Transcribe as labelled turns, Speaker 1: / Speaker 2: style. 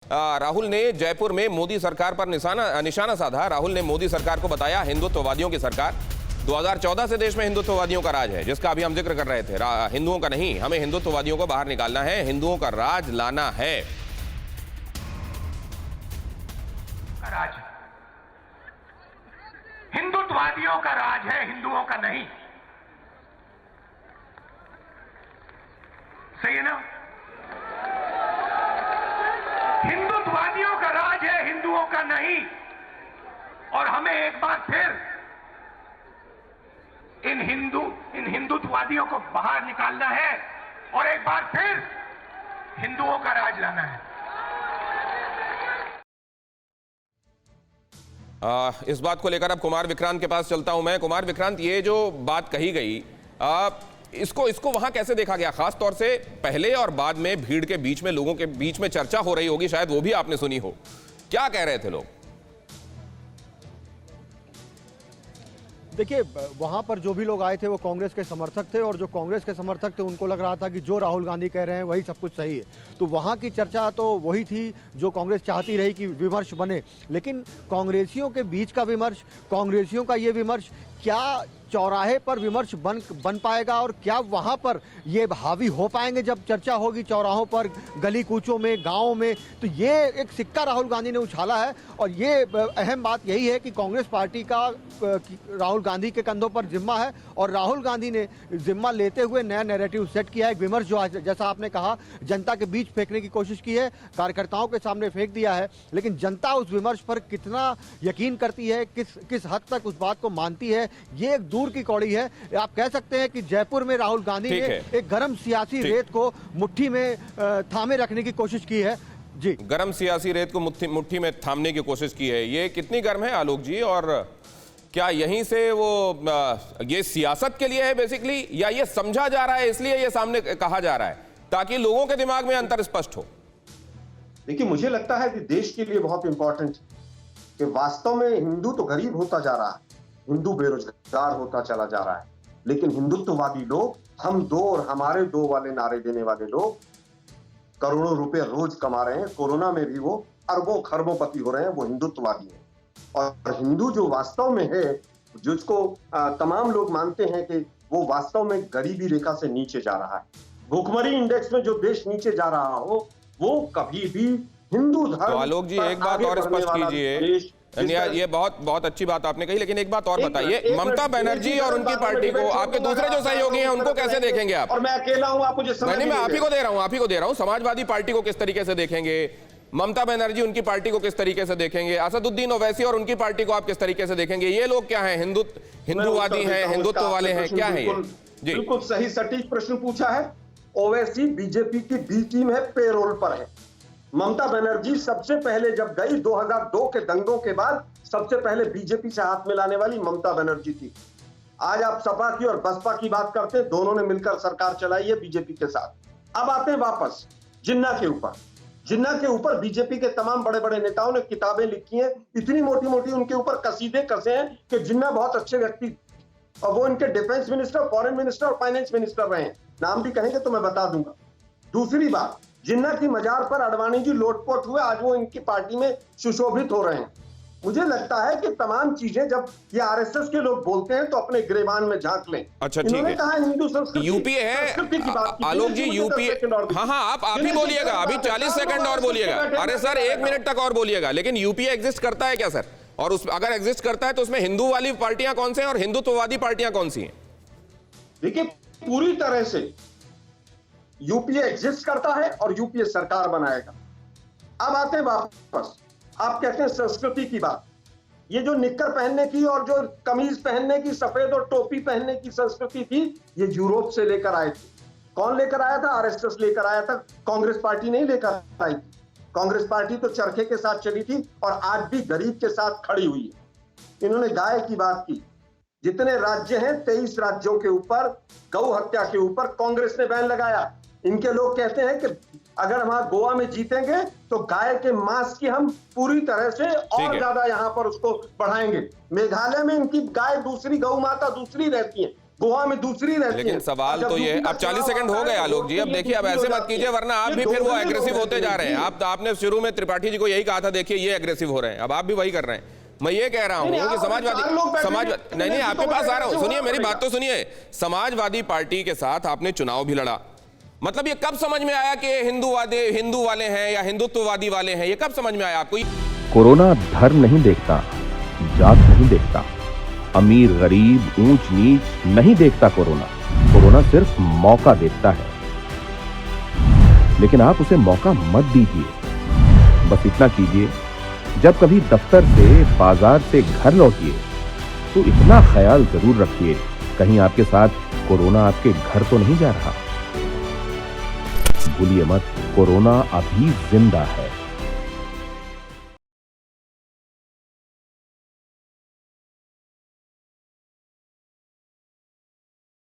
Speaker 1: राहुल ने जयपुर में मोदी सरकार पर निशाना साधा। राहुल ने मोदी सरकार को बताया हिंदुत्ववादियों की सरकार। 2014 से देश में हिंदुत्ववादियों का राज है, जिसका अभी हम जिक्र कर रहे थे। हिंदुओं का नहीं, हमें हिंदुत्ववादियों को बाहर निकालना है, हिंदुओं का राज लाना है।
Speaker 2: राज हिंदुत्ववादियों का राज है, हिंदुओं का नहीं। सही है ना? हिंदुत्ववादियों का राज है, हिंदुओं का नहीं। और हमें एक बार फिर इन हिंदुत्ववादियों को बाहर निकालना है और एक बार फिर हिंदुओं का राज लाना है।
Speaker 1: इस बात को लेकर अब कुमार विक्रांत के पास चलता हूं मैं। कुमार विक्रांत, ये जो बात कही गई, इसको वहां कैसे देखा गया? खास तौर से पहले और बाद में भीड़ के बीच में, लोगों के बीच में चर्चा हो रही होगी, शायद वो भी आपने सुनी हो। क्या कह रहे थे लोग?
Speaker 3: देखिए, वहां पर जो भी लोग आए थे वो कांग्रेस के समर्थक थे, और जो कांग्रेस के समर्थक थे उनको लग रहा था कि जो राहुल गांधी कह रहे हैं वही सब कुछ सही है। तो वहां की चर्चा तो वही थी जो कांग्रेस चाहती रही कि विमर्श बने। लेकिन कांग्रेसियों के बीच का विमर्श, कांग्रेसियों का ये विमर्श क्या चौराहे पर विमर्श बन पाएगा, और क्या वहां पर ये हावी हो पाएंगे जब चर्चा होगी चौराहों पर, गली कूचों में, गांवों में? तो ये एक सिक्का राहुल गांधी ने उछाला है, और ये अहम बात यही है कि कांग्रेस पार्टी का राहुल गांधी के कंधों पर जिम्मा है, और राहुल गांधी ने जिम्मा लेते हुए नया नैरेटिव सेट किया है। एक विमर्श जो जैसा आपने कहा जनता के बीच फेंकने की कोशिश की है, कार्यकर्ताओं के सामने फेंक दिया है, लेकिन जनता उस विमर्श पर कितना यकीन करती है, किस हद तक उस बात को मानती है, ये एक दूर की कौड़ी है। आप कह सकते हैं कि जयपुर में राहुल गांधी ने एक गर्म सियासी रेत को मुट्ठी में थामे रखने की कोशिश की है। जी,
Speaker 1: गर्म सियासी रेत को मुट्ठी में थामने की कोशिश की है। ये कितनी गर्म है आलोक जी? और क्या यहीं से वो ये सियासत के लिए है बेसिकली, या ये समझा जा रहा है इसलिए ये सामने कहा जा रहा है ताकि लोगों के दिमाग में अंतर स्पष्ट हो?
Speaker 4: देखिए, मुझे लगता है कि देश के लिए बहुत इंपॉर्टेंट कि वास्तव में हिंदू तो गरीब होता जा रहा है, हिंदू बेरोजगार होता चला जा रहा है, लेकिन हिंदुत्ववादी लोग, हम दो और हमारे दो वाले नारे देने वाले लोग करोड़ों रुपए रोज कमा रहे हैं। कोरोना में भी वो अरबों खरबों पति हो रहे हैं, वो हिंदुत्ववादी हैं। और हिंदू जो वास्तव में है, जिसको तमाम लोग मानते हैं कि वो वास्तव में गरीबी रेखा से नीचे जा रहा है, भुखमरी इंडेक्स में जो देश नीचे जा रहा हो, वो कभी भी हिंदू धर्म।
Speaker 1: तो आलोक जी, एक बात और स्पष्ट कीजिए। ये बहुत अच्छी बात आपने कही, लेकिन एक बात और बताइए, ममता बनर्जी और उनकी पार्टी को, आपके दूसरे जो सहयोगी हैं, उनको कैसे देखेंगे आप?
Speaker 4: और मैं अकेला हूं, आप मुझे समझ नहीं।
Speaker 1: मैं आप ही को दे रहा हूं। समाजवादी पार्टी को किस तरीके से देखेंगे? ममता बनर्जी उनकी पार्टी को किस तरीके से देखेंगे? असदुद्दीन ओवैसी और उनकी पार्टी को आप किस तरीके से देखेंगे? ये लोग क्या हैं? हिंदुवादी हैं, हिंदुत्व वाले हैं, क्या है ये? जी,
Speaker 4: बिल्कुल सही सटीक प्रश्न पूछा है। ओवैसी बीजेपी की बी टीम है, पेरोल पर है। ममता बनर्जी सबसे पहले जब गई 2002 के दंगों के बाद, सबसे पहले बीजेपी से हाथ मिलाने वाली ममता बनर्जी थी। आज आप सपा की और बसपा की बात करते हैं, दोनों ने मिलकर सरकार चलाई है बीजेपी के साथ। अब आते हैं वापस जिन्ना के ऊपर। जिन्ना के ऊपर बीजेपी के तमाम बड़े बड़े नेताओं ने किताबें लिखी हैं, इतनी मोटी मोटी उनके ऊपर कसीदे कसे हैं कि जिन्ना बहुत अच्छे व्यक्ति, और वो इनके डिफेंस मिनिस्टर, फॉरेन मिनिस्टर और फाइनेंस मिनिस्टर रहे हैं। नाम भी कहेंगे तो मैं बता दूंगा। दूसरी बात, जिन्ना की मजार पर अडवाणी जी लोटपोट हुए, आज वो इनकी पार्टी में सुशोभित हो रहे हैं। मुझे लगता है कि तमाम चीजें जब ये आरएसएस के लोग बोलते हैं तो अपने गिरेबान में झांक लें।
Speaker 1: अच्छा, ठीक है।
Speaker 4: कहा हिंदू संस्कृति,
Speaker 1: यूपीए है आलोक जी, यूपीए। हाँ, आप ही बोलिएगा, अभी 40 सेकंड और बोलिएगा। अरे सर, 1 मिनट तक और बोलिएगा। लेकिन यूपीए एग्जिस्ट करता है क्या सर? और अगर एग्जिस्ट करता है तो उसमें हिंदू वाली पार्टियां कौन से हैं और हिंदुत्ववादी पार्टियां कौन सी हैं?
Speaker 4: देखिए, पूरी तरह से यूपीए एग्जिस्ट करता है और यूपीए सरकार बनाएगा। अब आते हैं वापस, आप कहते हैं संस्कृति की बात। ये जो निक्कर पहनने की और जो कमीज पहनने की, सफेद और टोपी पहनने की संस्कृति थी, ये यूरोप से लेकर आए थे। कौन लेकर आया था? आरएसएस लेकर आया था, कांग्रेस पार्टी नहीं लेकर आई थी। कांग्रेस पार्टी तो चरखे के साथ चली थी और आज भी गरीब के साथ खड़ी हुई है। इन्होंने गाय की बात की। जितने राज्य हैं, 23 राज्यों के ऊपर गौ हत्या के ऊपर कांग्रेस ने बैन लगाया। इनके लोग कहते हैं कि अगर हम गोवा में जीतेंगे तो गाय के मांस की हम पूरी तरह से और ज्यादा यहां पर उसको बढ़ाएंगे। मेघालय में इनकी गाय दूसरी, गौ माता दूसरी रहती है। गोवा में दूसरी रहती है।
Speaker 1: लेकिन सवाल तो ये, अब 40 सेकंड हो गए आलोक जी, अब देखिए, अब ऐसे मत कीजिए वरना आप भी फिर वो एग्रेसिव होते जा रहे हैं। आपने शुरू में त्रिपाठी जी को यही कहा था, देखिए ये एग्रेसिव हो रहे हैं, अब आप भी वही कर रहे हैं। मैं ये कह रहा हूं कि समाजवादी नहीं, आपके पास आ रहा हूं, सुनिए मेरी बात तो सुनिए। समाजवादी पार्टी के साथ आपने चुनाव भी लड़ा, मतलब ये कब समझ में आया कि हिंदू वाले हैं या हिंदुत्ववादी वाले हैं, ये कब समझ में आया आपको?
Speaker 5: कोरोना धर्म नहीं देखता, जात नहीं देखता, अमीर गरीब ऊंच नीच नहीं देखता। कोरोना सिर्फ मौका देखता है, लेकिन आप उसे मौका मत दीजिए। बस इतना कीजिए, जब कभी दफ्तर से बाजार से घर लौटिए तो इतना ख्याल जरूर रखिए कहीं आपके साथ कोरोना आपके घर तो नहीं जा रहा। भूलिए मत, कोरोना अभी जिंदा है।